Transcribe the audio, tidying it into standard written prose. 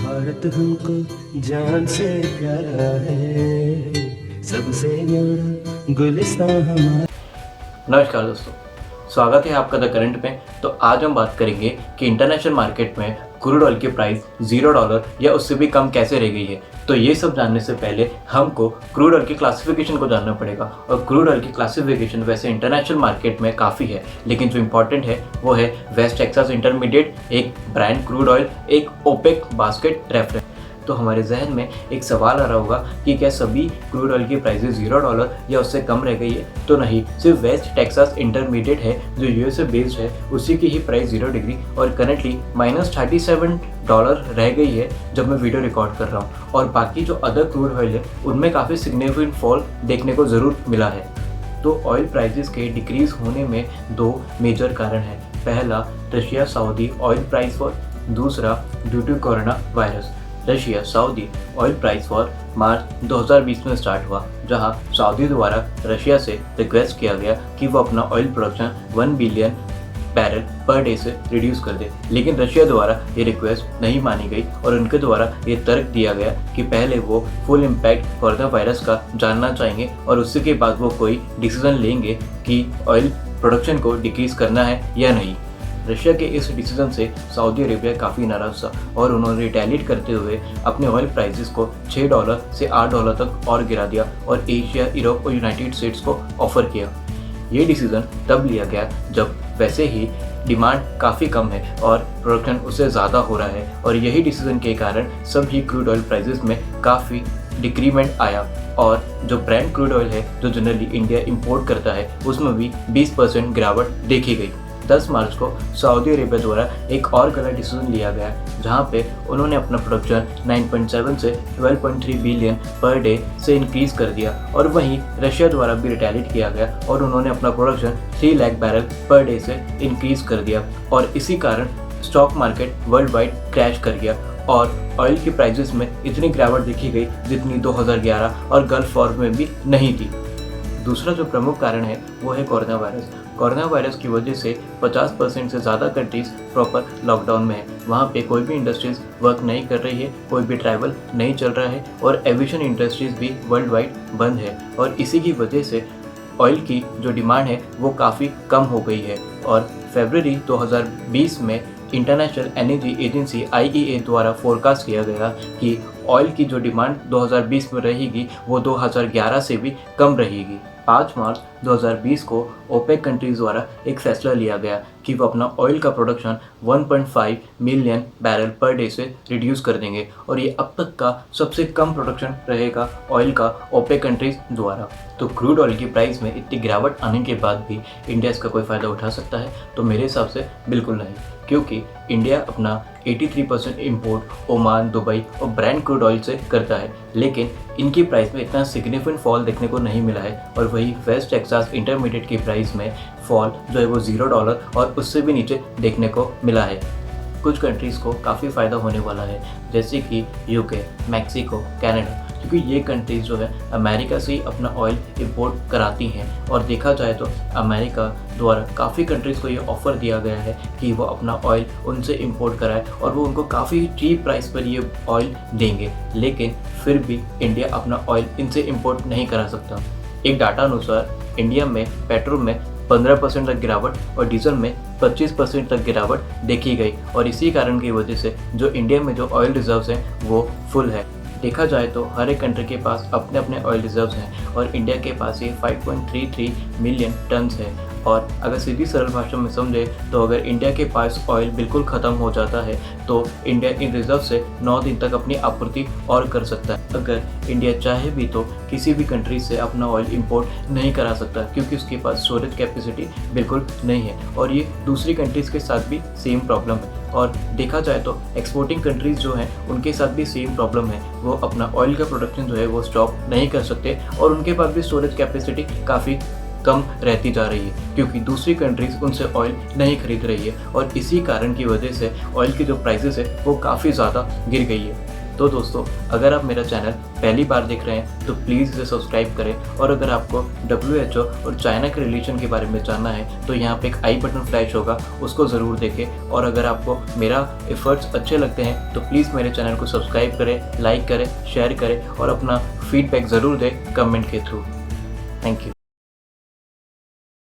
भारत हमको जान से प्यारा है, सबसे न्यारा गुलिस्तान हमारा। नमस्कार दोस्तों, स्वागत है आपका द करंट में। तो आज हम बात करेंगे कि इंटरनेशनल मार्केट में क्रूड ऑयल की प्राइस $0 या उससे भी कम कैसे रह गई है। तो ये सब जानने से पहले हमको क्रूड ऑयल की क्लासिफिकेशन को जानना पड़ेगा। और क्रूड ऑयल की क्लासिफिकेशन वैसे इंटरनेशनल मार्केट में काफ़ी है, लेकिन जो इम्पोर्टेंट है वो है वेस्ट टेक्सास इंटरमीडिएट, एक ब्रांड क्रूड ऑयल, एक ओपेक बास्केट रेफरेंस। तो हमारे जहन में एक सवाल आ रहा होगा कि क्या सभी क्रूड ऑयल की प्राइसेस $0 या उससे कम रह गई है? तो नहीं, सिर्फ वेस्ट टेक्सास इंटरमीडिएट है जो यूएसए बेस्ड है, उसी की ही प्राइस 0 डिग्री और करंटली -$37 रह गई है जब मैं वीडियो रिकॉर्ड कर रहा हूँ। और बाकी जो अदर क्रूड ऑयल है उनमें काफ़ी सिग्निफिकेंट फॉल देखने को ज़रूर मिला है। तो ऑयल प्राइसेस के डिक्रीज होने में दो मेजर कारण हैं। पहला, Russia Saudi oil price war, दूसरा due to corona virus. Russia Saudi oil price war March 2020 में स्टार्ट हुआ, जहां सऊदी द्वारा रशिया से रिक्वेस्ट किया गया कि वो अपना oil production 1 billion barrel per day से रिड्यूस कर दे। लेकिन रशिया द्वारा ये रिक्वेस्ट नहीं मानी गई और उनके द्वारा ये तर्क दिया गया कि पहले वो फुल इम्पैक्ट कोरोना वायरस का जानना चाहेंगे और उसके के बाद वो कोई डिसीजन लेंगे कि ऑयल प्रोडक्शन को डिक्रीज करना है या नहीं। रशिया के इस डिसीजन से सऊदी अरेबिया काफ़ी नाराज़ था और उन्होंने रिटेलिएट करते हुए अपने ऑयल प्राइसेस को $6 से $8 तक और गिरा दिया और एशिया, यूरोप और यूनाइटेड स्टेट्स को ऑफर किया। ये डिसीजन तब लिया गया जब वैसे ही डिमांड काफ़ी कम है और प्रोडक्शन उससे ज़्यादा हो रहा है, और यही डिसीजन के कारण सभी क्रूड ऑयल प्राइसेस में काफ़ी डिक्रीमेंट आया। और जो ब्रांड क्रूड ऑयल है जो जनरली इंडिया इंपोर्ट करता है उसमें भी 20% गिरावट देखी गई। 10 मार्च को सऊदी अरेबिया द्वारा एक और गलत डिसीजन लिया गया, जहां पे उन्होंने अपना प्रोडक्शन 9.7 से 12.3 बिलियन पर डे से इंक्रीज कर दिया। और वहीं रशिया द्वारा भी रिटेलिएट किया गया और उन्होंने अपना production 3 lakh barrel per day से इंक्रीज कर दिया। और इसी कारण stock market world wide crash कर गया और ऑयल की प्राइसेस में इतनी गिरावट देखी गई जितनी 2011 और गल्फ वॉर में भी नहीं थी। दूसरा जो प्रमुख कारण है वो है कोरोना वायरस। कोरोना वायरस की वजह से 50% से ज़्यादा कंट्रीज़ प्रॉपर लॉकडाउन में है। वहाँ पे कोई भी इंडस्ट्रीज़ वर्क नहीं कर रही है, कोई भी ट्रैवल नहीं चल रहा है और एविएशन इंडस्ट्रीज़ भी वर्ल्ड वाइड बंद है। और इसी की वजह से ऑयल की जो डिमांड है वो काफ़ी कम हो गई है। और फरवरी 2020 में इंटरनेशनल एनर्जी एजेंसी IEA द्वारा फोरकास्ट किया गया कि ऑयल की जो डिमांड 2020 में रहेगी वो 2011 से भी कम रहेगी। 5 मार्च 2020 को ओपेक कंट्रीज द्वारा एक फैसला लिया गया कि वो अपना ऑयल का production 1.5 million barrel per day से रिड्यूस कर देंगे, और ये अब तक का सबसे कम प्रोडक्शन रहेगा ऑयल का ओपेक कंट्रीज द्वारा। तो क्रूड ऑयल की प्राइस में इतनी गिरावट आने के बाद भी इंडिया इसका कोई फ़ायदा उठा सकता है? तो मेरे हिसाब से बिल्कुल नहीं, क्योंकि इंडिया अपना 83% इंपोर्ट ओमान, दुबई और ब्रांड क्रूड ऑयल से करता है, लेकिन इनकी प्राइस में इतना सिग्निफिकेंट फॉल देखने को नहीं मिला है। और वही वेस्ट टेक्सास इंटरमीडिएट की प्राइस में फॉल जो है वो $0 और उससे भी नीचे देखने को मिला है। कुछ कंट्रीज़ को काफ़ी फ़ायदा होने वाला है, जैसे कि यूके, मैक्सिको, कनाडा, क्योंकि ये कंट्रीज़ जो है अमेरिका से ही अपना ऑयल इंपोर्ट कराती हैं। और देखा जाए तो अमेरिका द्वारा काफ़ी कंट्रीज़ को ये ऑफ़र दिया गया है कि वो अपना ऑयल उनसे इंपोर्ट कराए और वो उनको काफ़ी चीप प्राइस पर ये ऑयल देंगे, लेकिन फिर भी इंडिया अपना ऑयल इनसे इंपोर्ट नहीं करा सकता। एक डाटा अनुसार इंडिया में पेट्रोल में 15% तक गिरावट और डीजल में 25% तक गिरावट देखी गई। और इसी कारण की वजह से जो इंडिया में जो ऑयल रिजर्व्स हैं वो फुल है। देखा जाए तो हर एक कंट्री के पास अपने अपने ऑयल रिजर्व्स हैं और इंडिया के पास ये 5.33 मिलियन टन्स है। और अगर सीधी सरल भाषा में समझे तो अगर इंडिया के पास ऑयल बिल्कुल ख़त्म हो जाता है तो इंडिया इन रिजर्व से 9 दिन तक अपनी आपूर्ति और कर सकता है। अगर इंडिया चाहे भी तो किसी भी कंट्री से अपना ऑयल इंपोर्ट नहीं करा सकता, क्योंकि उसके पास स्टोरेज कैपेसिटी बिल्कुल नहीं है। और ये दूसरी कंट्रीज़ के साथ भी सेम प्रॉब्लम है। और देखा जाए तो एक्सपोर्टिंग कंट्रीज़ जो हैं उनके साथ भी सेम प्रॉब्लम है, वो अपना ऑयल का प्रोडक्शन जो है वो स्टॉप नहीं कर सकते और उनके पास भी स्टोरेज कैपेसिटी काफ़ी कम रहती जा रही है, क्योंकि दूसरी कंट्रीज़ उनसे ऑयल नहीं खरीद रही है। और इसी कारण की वजह से ऑयल की जो प्राइसेस है वो काफ़ी ज़्यादा गिर गई है। तो दोस्तों, अगर आप मेरा चैनल पहली बार देख रहे हैं तो प्लीज़ इसे सब्सक्राइब करें, और अगर आपको WHO और चाइना के रिलेशन के बारे में जानना है तो यहाँ पे एक आई बटन फ्लैश होगा, उसको ज़रूर देखें। और अगर आपको मेरा एफर्ट्स अच्छे लगते हैं तो प्लीज़ मेरे चैनल को सब्सक्राइब करें, लाइक करें, शेयर करें और अपना फीडबैक ज़रूर दें कमेंट के थ्रू। Thank you.